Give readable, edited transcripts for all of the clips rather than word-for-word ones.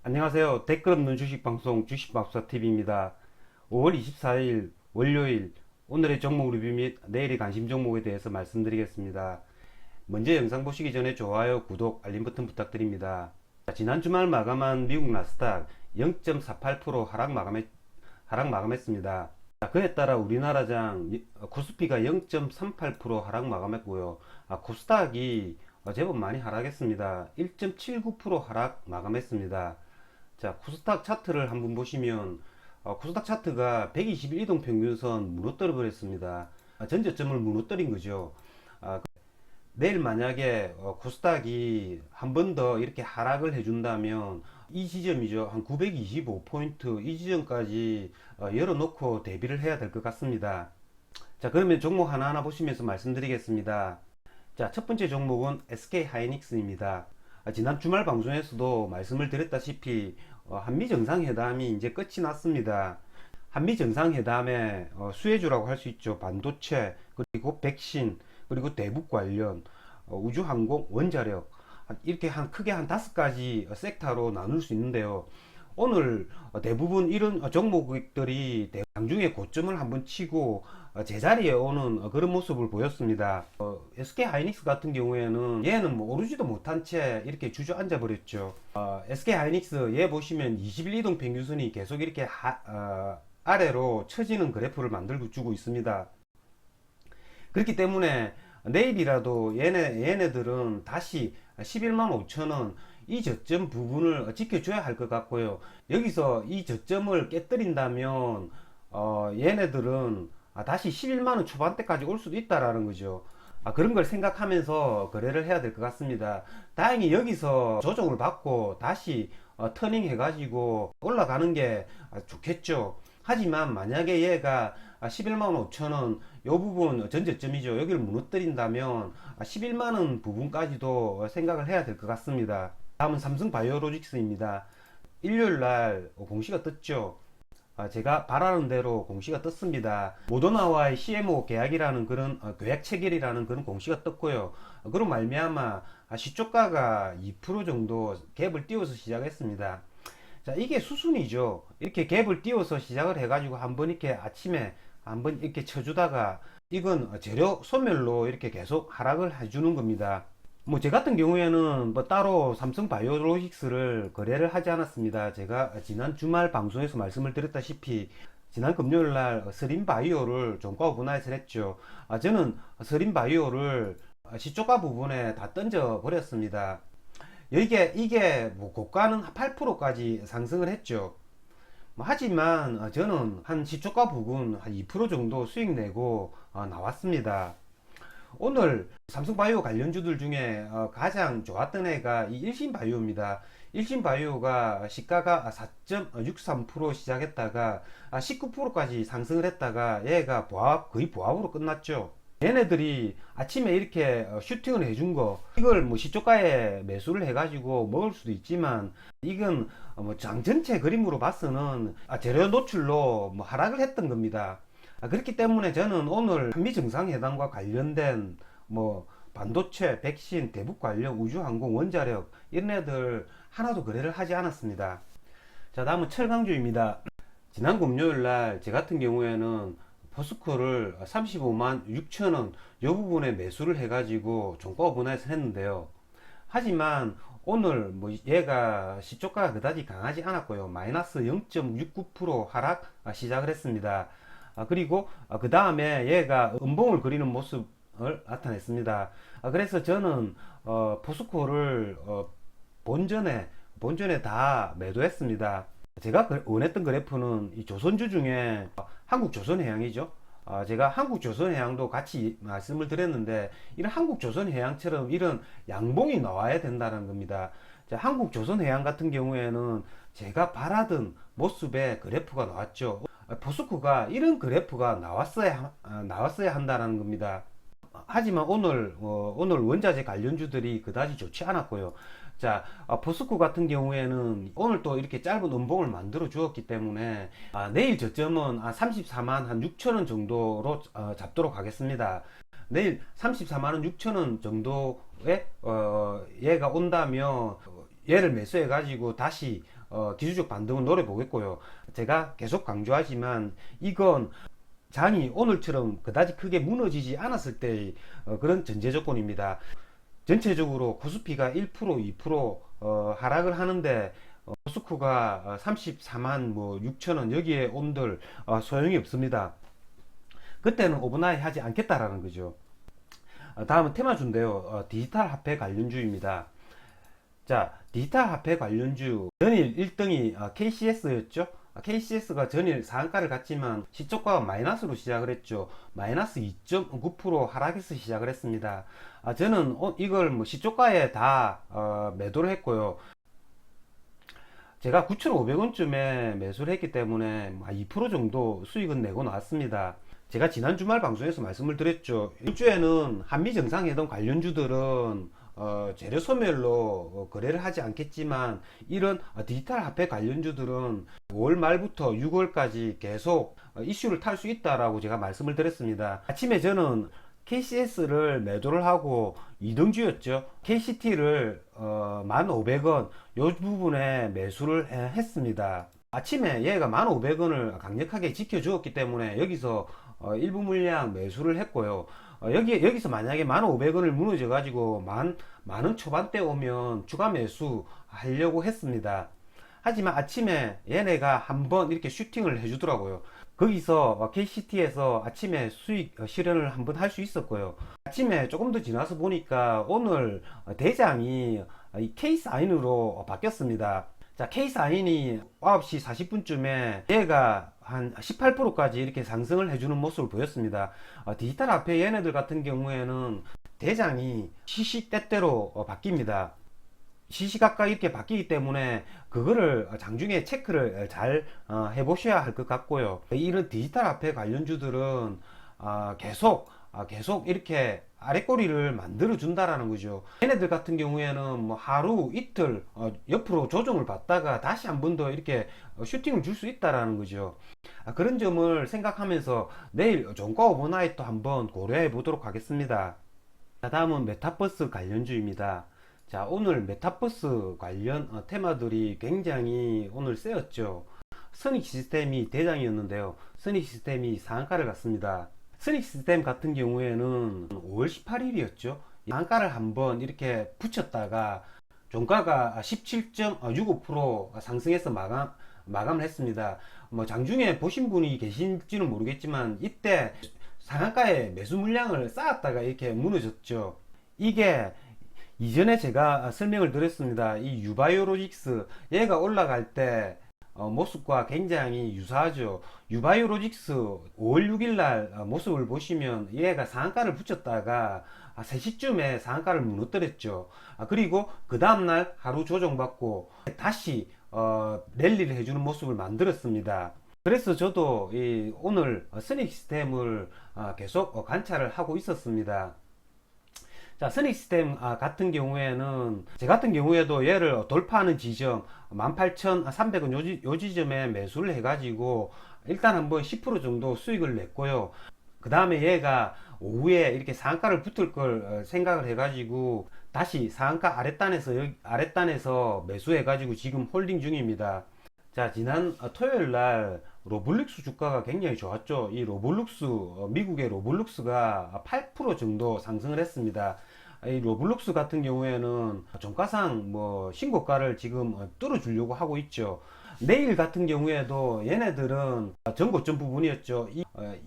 안녕하세요. 댓글 없는 주식방송 주식박사TV입니다. 5월 24일 월요일 오늘의 종목 리뷰 및 내일의 관심 종목에 대해서 말씀드리겠습니다. 먼저 영상 보시기 전에 좋아요, 구독, 알림 버튼 부탁드립니다. 지난 주말 마감한 미국 나스닥 0.48% 하락 마감했습니다. 그에 따라 우리나라장 코스피가 0.38% 하락 마감했고요. 코스닥이 제법 많이 하락했습니다. 1.79% 하락 마감했습니다. 자, 코스닥 차트를 한번 보시면 코스닥 차트가 120일 이동평균선 무너뜨려 버렸습니다. 전저점을 무너뜨린 거죠. 내일 만약에 코스닥이 한 번 더 이렇게 하락을 해준다면 이 지점이죠. 한 925포인트 이 지점까지 열어놓고 대비를 해야 될 것 같습니다. 자, 그러면 종목 하나하나 보시면서 말씀드리겠습니다. 자, 첫 번째 종목은 SK 하이닉스입니다. 지난 주말 방송에서도 말씀을 드렸다시피 한미 정상회담이 이제 끝이 났습니다. 한미 정상회담의 수혜주라고 할 수 있죠. 반도체, 그리고 백신, 그리고 대북 관련, 우주항공, 원자력, 이렇게 크게 한 5가지 섹터로 나눌 수 있는데요. 오늘 대부분 이런 종목들이 장중에 고점을 한번 치고 제자리에 오는 그런 모습을 보였습니다. SK 하이닉스 같은 경우에는 얘는 뭐 오르지도 못한 채 이렇게 주저앉아 버렸죠. SK 하이닉스 얘 보시면 20일 이동 평균선이 계속 이렇게 아래로 처지는 그래프를 만들고 주고 있습니다. 그렇기 때문에 내일이라도 얘네들은 다시 11만 5천원 이 저점 부분을 지켜줘야 할 것 같고요. 여기서 이 저점을 깨뜨린다면 얘네들은 다시 11만원 초반대까지 올 수도 있다라는 거죠. 그런 걸 생각하면서 거래를 해야 될 것 같습니다. 다행히 여기서 조정을 받고 다시 터닝 해가지고 올라가는 게 좋겠죠. 하지만 만약에 얘가 11만 5천원 요 부분 전저점이죠. 여기를 무너뜨린다면 11만원 부분까지도 생각을 해야 될 것 같습니다. 다음은 삼성바이오로직스입니다. 일요일날 공시가 떴죠. 제가 바라는 대로 공시가 떴습니다. 모더나와의 CMO 계약이라는 그런 계약 체결이라는 그런 공시가 떴고요. 그로 말미암아 시초가가 2% 정도 갭을 띄워서 시작했습니다. 자, 이게 수순이죠. 이렇게 갭을 띄워서 시작을 해가지고 한번 이렇게 아침에 한번 이렇게 쳐주다가 이건 재료 소멸로 이렇게 계속 하락을 해주는 겁니다. 뭐 제 같은 경우에는 뭐 따로 삼성 바이오로직스를 거래를 하지 않았습니다. 제가 지난 주말 방송에서 말씀을 드렸다시피 지난 금요일 날 스림 바이오를 종가 오버나잇을 했죠. 저는 스림 바이오를 시초가 부분에 다 던져 버렸습니다. 이게 뭐 고가는 8%까지 상승을 했죠. 하지만 저는 한 시초가 부분 한 2% 정도 수익 내고 나왔습니다. 오늘 삼성바이오 관련주들 중에 가장 좋았던 애가 이 일신바이오입니다. 일신바이오가 시가가 4.63% 시작했다가 19%까지 상승을 했다가 얘가 거의 보합으로 끝났죠. 얘네들이 아침에 이렇게 슈팅을 해준 거 이걸 뭐 시초가에 매수를 해가지고 먹을 수도 있지만 이건 뭐 장 전체 그림으로 봐서는 재료 노출로 뭐 하락을 했던 겁니다. 그렇기 때문에 저는 오늘 한미 정상회담과 관련된 뭐 반도체, 백신, 대북 관련, 우주항공, 원자력 이런 애들 하나도 거래를 하지 않았습니다. 자, 다음은 철강주입니다. 지난 금요일 날 제 같은 경우에는 포스코를 35만 6천원 이 부분에 매수를 해가지고 종가 오버나잇을 했는데요. 하지만 오늘 뭐 얘가 시초가가 그다지 강하지 않았고요. 마이너스 0.69% 하락 시작을 했습니다. 그리고 그 다음에 얘가 음봉을 그리는 모습을 나타냈습니다. 그래서 저는 포스코를 본전에 다 매도했습니다. 제가 원했던 그래프는 이 조선주 중에 한국조선해양이죠. 제가 한국조선해양도 같이 말씀을 드렸는데 이런 한국조선해양처럼 이런 양봉이 나와야 된다는 겁니다. 자, 한국조선해양 같은 경우에는 제가 바라던 모습의 그래프가 나왔죠. 포스코가 이런 그래프가 나왔어야 한다는 겁니다. 하지만 오늘 원자재 관련주들이 그다지 좋지 않았고요. 자, 포스코 같은 경우에는 오늘 또 이렇게 짧은 음봉을 만들어 주었기 때문에 내일 저점은 34만 한 6천원 정도로 잡도록 하겠습니다. 내일 34만원 6천원 정도에 얘가 온다면 얘를 매수해 가지고 다시 기술적 반등을 노려보겠고요. 제가 계속 강조하지만 이건 장이 오늘처럼 그다지 크게 무너지지 않았을 때의 그런 전제 조건입니다. 전체적으로 코스피가 1% 2% 하락을 하는데 코스코가 34만 뭐 6천원 여기에 온들 소용이 없습니다. 그때는 오버나잇 하지 않겠다라는 거죠. 다음은 테마주인데요. 디지털 화폐 관련주입니다. 자, 디지털 화폐 관련주 전일 1등이 KCS였죠. KCS가 전일 상한가를 갔지만 시초가가 마이너스로 시작을 했죠. 마이너스 2.9% 하락해서 시작을 했습니다. 저는 이걸 뭐 시초가에 다 매도를 했고요. 제가 9,500원쯤에 매수를 했기 때문에 2% 정도 수익은 내고 나왔습니다. 제가 지난 주말 방송에서 말씀을 드렸죠. 일주에는 한미 정상회담 관련주들은 재료 소멸로 거래를 하지 않겠지만 이런 디지털 화폐 관련주들은 5월 말부터 6월까지 계속 이슈를 탈 수 있다라고 제가 말씀을 드렸습니다. 아침에 저는 KCS를 매도를 하고 이등주였죠. KCT를 1,500원 요 부분에 매수를 했습니다. 아침에 얘가 1,500원을 강력하게 지켜주었기 때문에 여기서 일부 물량 매수를 했고요. 여기서 만약에 1,500원을 무너져 가지고 만원 초반대 오면 추가 매수 하려고 했습니다. 하지만 아침에 얘네가 한번 이렇게 슈팅을 해주더라고요. 거기서 KCT에서 아침에 수익 실현을 한번 할 수 있었고요. 아침에 조금 더 지나서 보니까 오늘 대장이 K사인으로 바뀌었습니다. 자, K사인이 9시 40분쯤에 얘가 한 18%까지 이렇게 상승을 해주는 모습을 보였습니다. 디지털 화폐 얘네들 같은 경우에는 대장이 시시때때로 바뀝니다. 시시각각 이렇게 바뀌기 때문에 그거를 장중에 체크를 잘 해보셔야 할 것 같고요. 이런 디지털 화폐 관련주들은 계속 이렇게 아랫꼬리를 만들어 준다라는 거죠. 얘네들 같은 경우에는 뭐 하루 이틀 옆으로 조정을 받다가 다시 한 번 더 이렇게 슈팅을 줄 수 있다라는 거죠. 그런 점을 생각하면서 내일 종가 오버나잇도 한번 고려해 보도록 하겠습니다. 자, 다음은 메타버스 관련주입니다. 자, 오늘 메타버스 관련 테마들이 굉장히 오늘 세였죠. 선익 시스템이 대장이었는데요. 선익 시스템이 상한가를 갔습니다. 선익 시스템 같은 경우에는 5월 18일이었죠. 상한가를 한번 이렇게 붙였다가 종가가 17.65% 상승해서 마감을 했습니다. 뭐 장중에 보신 분이 계신지는 모르겠지만 이때 상한가에 매수 물량을 쌓았다가 이렇게 무너졌죠. 이게 이전에 제가 설명을 드렸습니다. 이 유바이오로직스 얘가 올라갈 때 모습과 굉장히 유사하죠. 유바이오로직스 5월 6일 날 모습을 보시면 얘가 상한가를 붙였다가 3시쯤에 상한가를 무너뜨렸죠. 그리고 그 다음날 하루 조정받고 다시 랠리를 해주는 모습을 만들었습니다. 그래서 저도 오늘 선익 시스템을 계속 관찰을 하고 있었습니다. 자, 선익 시스템 같은 경우에는 제 같은 경우에도 얘를 돌파하는 지점 18,300원 요 지점에 매수를 해가지고 일단 한번 10% 정도 수익을 냈고요. 그 다음에 얘가 오후에 이렇게 상한가를 붙을 걸 생각을 해가지고 다시 상한가 아랫단에서 매수해가지고 지금 홀딩 중입니다. 자, 지난 토요일 날 로블룩스 주가가 굉장히 좋았죠. 이 로블룩스, 미국의 로블룩스가 8% 정도 상승을 했습니다. 이 로블룩스 같은 경우에는 종가상 뭐 신고가를 지금 뚫어주려고 하고 있죠. 내일 같은 경우에도 얘네들은 전고점 부분이었죠.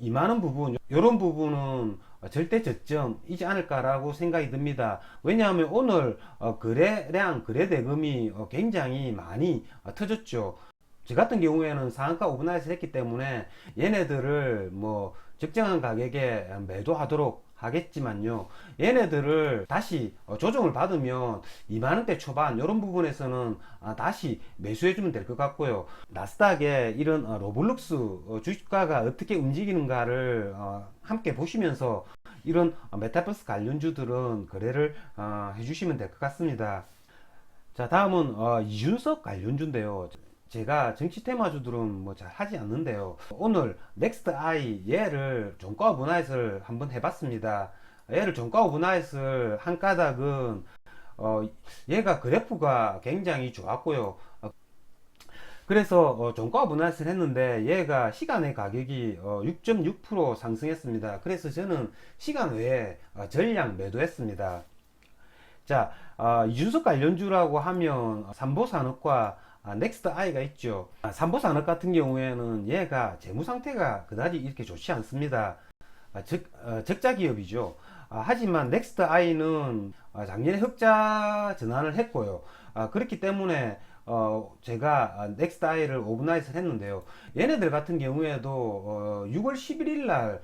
2만원 부분, 이런 부분은 절대 저점이지 않을까라고 생각이 듭니다. 왜냐하면 오늘 거래량, 거래대금이 굉장히 많이 터졌죠. 저 같은 경우에는 상한가 오버나잇을 했기 때문에 얘네들을 뭐 적정한 가격에 매도하도록 하겠지만요. 얘네들을 다시 조정을 받으면 2만원대 초반 이런 부분에서는 다시 매수해주면 될 것 같고요. 나스닥에 이런 로블룩스 주가가 어떻게 움직이는가를 함께 보시면서 이런 메타버스 관련주들은 거래를 해주시면 될 것 같습니다. 자, 다음은 이준석 관련주인데요. 제가 정치 테마주들은 뭐 잘 하지 않는데요. 오늘 넥스트 아이 얘를 종가 오버나잇을 한번 해봤습니다. 얘를 종가 오버나잇을 한 까닭은 얘가 그래프가 굉장히 좋았고요. 그래서 종가 분할을 했는데 얘가 시간의 가격이 6.6% 상승했습니다. 그래서 저는 시간 외에 전량 매도했습니다. 자, 이준석 관련주라고 하면 삼보산업과 넥스트 아이가 있죠. 삼보산업 같은 경우에는 얘가 재무 상태가 그다지 이렇게 좋지 않습니다. 적자 기업이죠. 하지만 넥스트 아이는 작년에 흑자 전환을 했고요. 그렇기 때문에 제가 넥스트 아이를 오버나이트를 했는데요. 얘네들 같은 경우에도 6월 11일 날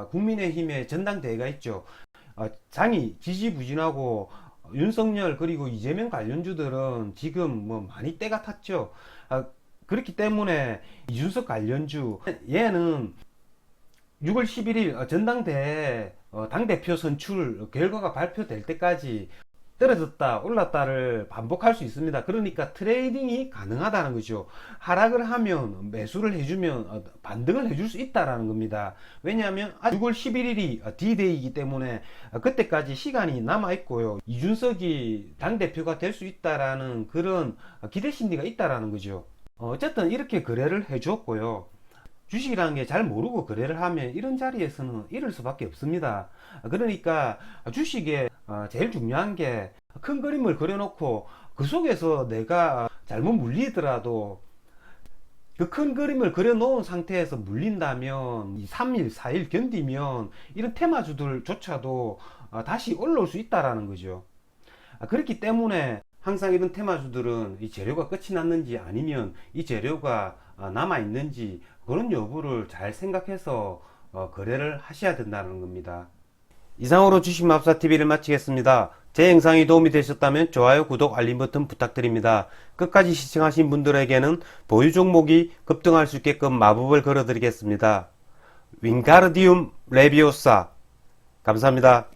국민의힘의 전당대회가 있죠. 장이 지지부진하고 윤석열 그리고 이재명 관련주들은 지금 뭐 많이 때가 탔죠. 그렇기 때문에 이준석 관련주 얘는 6월 11일 전당대회 당대표 선출 결과가 발표될 때까지 떨어졌다 올랐다를 반복할 수 있습니다. 그러니까 트레이딩이 가능하다는 거죠. 하락을 하면 매수를 해주면 반등을 해줄 수 있다라는 겁니다. 왜냐하면 6월 11일이 D-Day이기 때문에 그때까지 시간이 남아 있고요. 이준석이 당대표가 될 수 있다라는 그런 기대 심리가 있다라는 거죠. 어쨌든 이렇게 거래를 해주었고요. 주식이라는 게 잘 모르고 거래를 하면 이런 자리에서는 잃을 수밖에 없습니다. 그러니까 주식에 제일 중요한 게 큰 그림을 그려놓고 그 속에서 내가 잘못 물리더라도 그 큰 그림을 그려놓은 상태에서 물린다면 3일, 4일 견디면 이런 테마주들조차도 다시 올라올 수 있다라는 거죠. 그렇기 때문에 항상 이런 테마주들은 이 재료가 끝이 났는지 아니면 이 재료가 남아 있는지 그런 여부를 잘 생각해서 거래를 하셔야 된다는 겁니다. 이상으로 주식마법사TV를 마치겠습니다. 제 영상이 도움이 되셨다면 좋아요, 구독, 알림 버튼 부탁드립니다. 끝까지 시청하신 분들에게는 보유 종목이 급등할 수 있게끔 마법을 걸어드리겠습니다. 윙가르디움 레비오사 감사합니다.